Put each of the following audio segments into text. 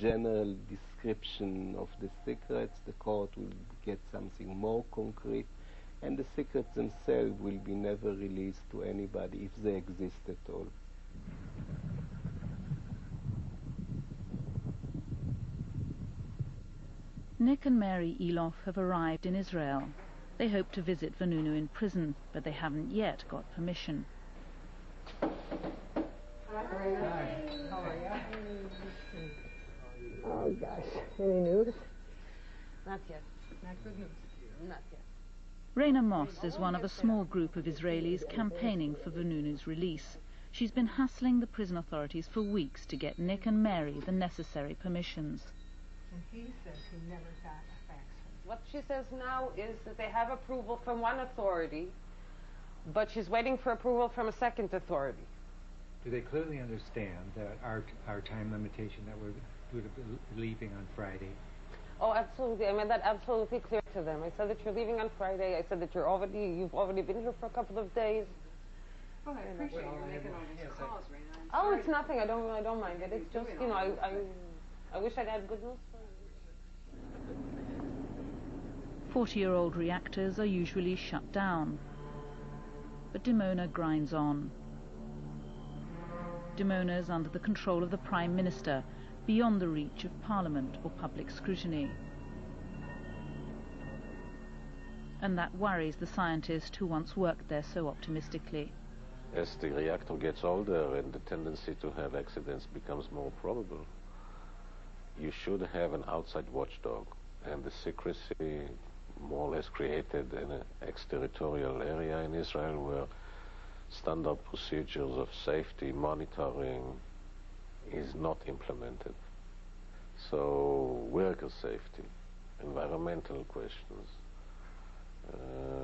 general description of the secrets. The court will get something more concrete, and the secrets themselves will be never released to anybody if they exist at all. Nick and Mary Elof have arrived in Israel. They hope to visit Vanunu in prison, but they haven't yet got permission. Hi. How are you? Oh gosh, any news? Not yet. Not good news. Not yet. Raina Moss is one of a small group of Israelis campaigning for Vanunu's release. She's been hassling the prison authorities for weeks to get Nick and Mary the necessary permissions. And he says he never got a fax. What she says now is that they have approval from one authority, but she's waiting for approval from a second authority. Do they clearly understand that our time limitation that we're leaving on Friday? Oh, absolutely. I made that absolutely clear to them. I said that you're leaving on Friday. I said that you've already been here for a couple of days. Oh, I appreciate you making all these calls, Raina. Oh, it's nothing. I don't mind it. It's just, you know, I wish I'd had good news for you. 40-year-old reactors are usually shut down. But Dimona grinds on. Dimona is under the control of the Prime Minister, beyond the reach of Parliament or public scrutiny. And that worries the scientist who once worked there so optimistically. As the reactor gets older and the tendency to have accidents becomes more probable, you should have an outside watchdog, and the secrecy more or less created in an exterritorial area in Israel where standard procedures of safety monitoring is not implemented. So worker safety, environmental questions,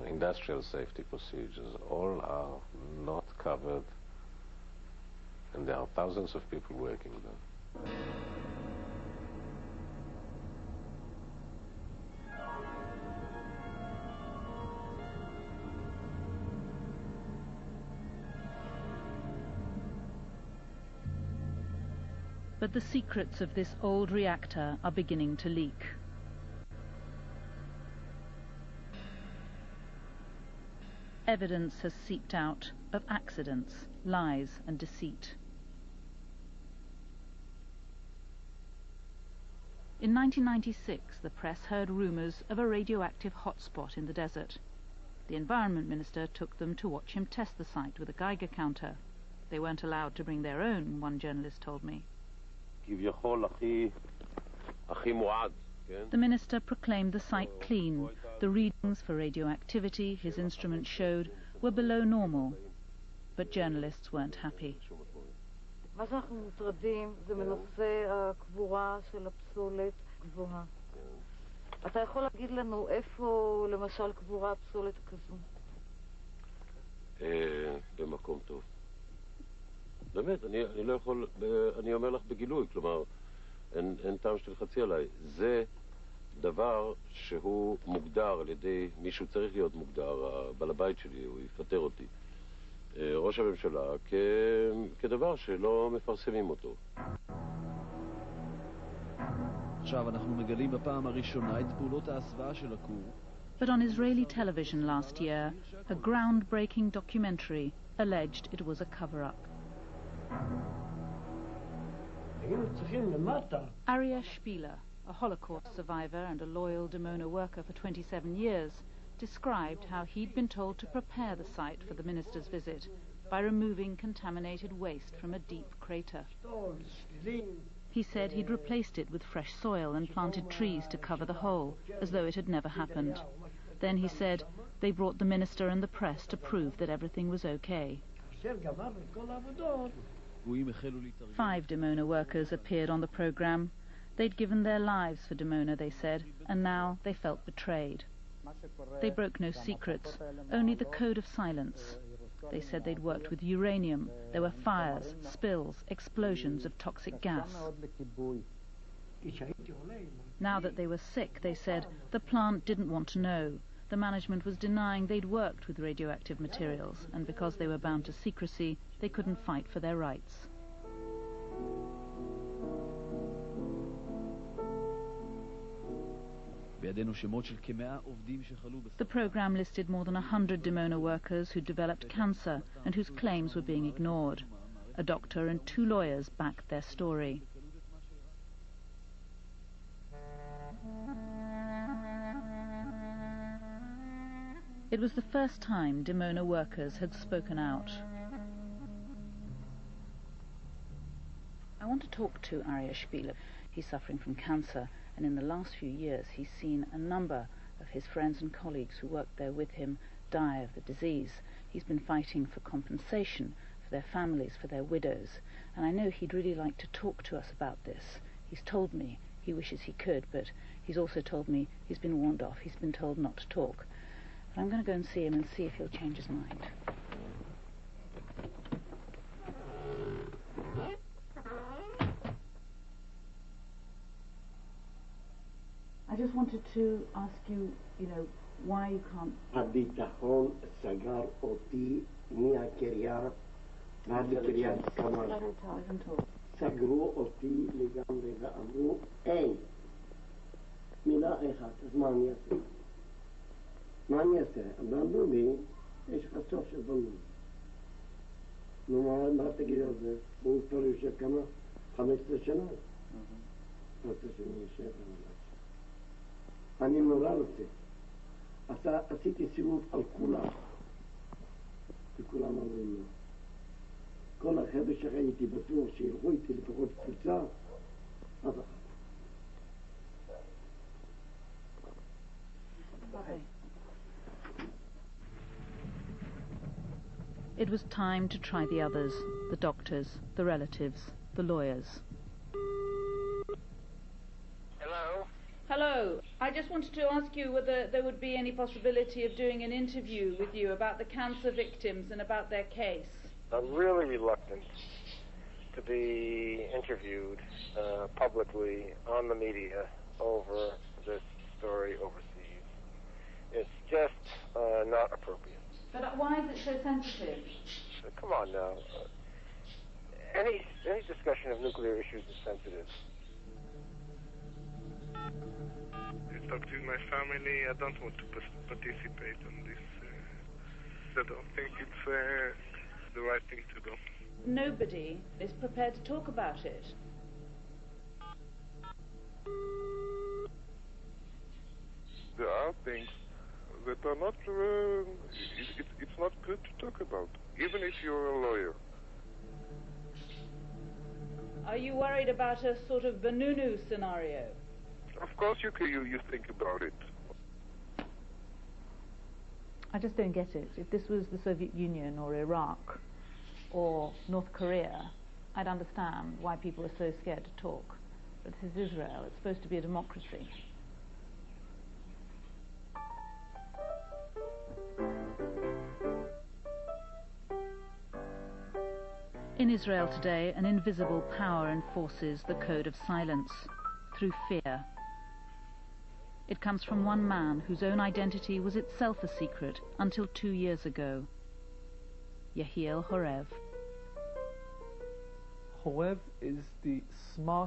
industrial safety procedures, all are not covered, and there are thousands of people working there. But the secrets of this old reactor are beginning to leak. Evidence has seeped out of accidents, lies and deceit. In 1996, the press heard rumours of a radioactive hotspot in the desert. The Environment Minister took them to watch him test the site with a Geiger counter. They weren't allowed to bring their own, one journalist told me. The minister proclaimed the site clean. The readings for radioactivity his instrument showed were below normal. But journalists weren't happy. אתה יכול להגיד לנו איפה למשל קבורה פסולת כזו? במקום טוב. באמת, אני לא יכול, אני אומר לך בגילוי, כלומר, אין טעם שתלחצי עליי. זה דבר שהוא מוגדר על ידי מישהו צריך להיות מוגדר, בעל הבית שלי, הוא יפטר אותי. ראש הממשלה כדבר שלא מפרסמים אותו. עכשיו אנחנו מגלים בפעם הראשונה את פעולות ההסוואה של הכור. But on Israeli television last year, a groundbreaking documentary alleged it was a cover-up. Aryeh Spieler, a Holocaust survivor and a loyal Dimona worker for 27 years, described how he'd been told to prepare the site for the minister's visit by removing contaminated waste from a deep crater. He said he'd replaced it with fresh soil and planted trees to cover the hole, as though it had never happened. Then he said they brought the minister and the press to prove that everything was okay. 5 Dimona workers appeared on the program. They'd given their lives for Dimona, they said, and now they felt betrayed. They broke no secrets, only the code of silence. They said they'd worked with uranium. There were fires, spills, explosions of toxic gas. Now that they were sick, they said, the plant didn't want to know. The management was denying they'd worked with radioactive materials, and because they were bound to secrecy, they couldn't fight for their rights. בידינו שמות של כ100 עובדים שחלו The program listed more than 100 Dimona workers who developed cancer and whose claims were being ignored. A doctor and 2 lawyers backed their story. It was the first time Dimona workers had spoken out. I want to talk to Aryeh Spieler. He's suffering from cancer, and in the last few years he's seen a number of his friends and colleagues who worked there with him die of the disease. He's been fighting for compensation for their families, for their widows, and I know he'd really like to talk to us about this. He's told me he wishes he could, but he's also told me he's been warned off. He's been told not to talk. But I'm going to go and see him and see if he'll change his mind. I just wanted to ask you, why you can't... הביטחון סגר אותי מהקריה ועד לקריית כמאל. סגרו אותי לגמרי ואמרו, אין. מילה אחת, אז מה אני אעשה? מה אני אעשה? אמרו לי, יש לך סוף של בלון. נו, מה תגיד על זה? הוא כבר יושב כמה? 15 שנה? 15 שנה יושב. אני נורא רוצה. עשיתי סיבוב על כולם. וכולם אמרים לו. כל החבר'ה שהייתי בטוח שילכו איתי לפחות קבוצה, אף אחד. It was time to try the others, the doctors, the relatives, the lawyers. Hello? Hello. I just wanted to ask you whether there would be any possibility of doing an interview with you about the cancer victims and about their case. I'm really reluctant to be interviewed publicly on the media over this story overseas. It's just not appropriate. But why is it so sensitive? Come on now. Any discussion of nuclear issues is sensitive. I talked with my family. I don't want to participate on this. I don't think it's the right thing to do. Nobody is prepared to talk about it. There are things that are not, it's not good to talk about, even if you're a lawyer. Are you worried about a sort of Benunu scenario? Of course you think about it. I just don't get it. If this was the Soviet Union or Iraq or North Korea, I'd understand why people are so scared to talk. But this is Israel. It's supposed to be a democracy. In Israel today, an invisible power enforces the code of silence through fear. It comes from one man whose own identity was itself a secret until 2 years ago. Yehiel Horev. Horev is the smartest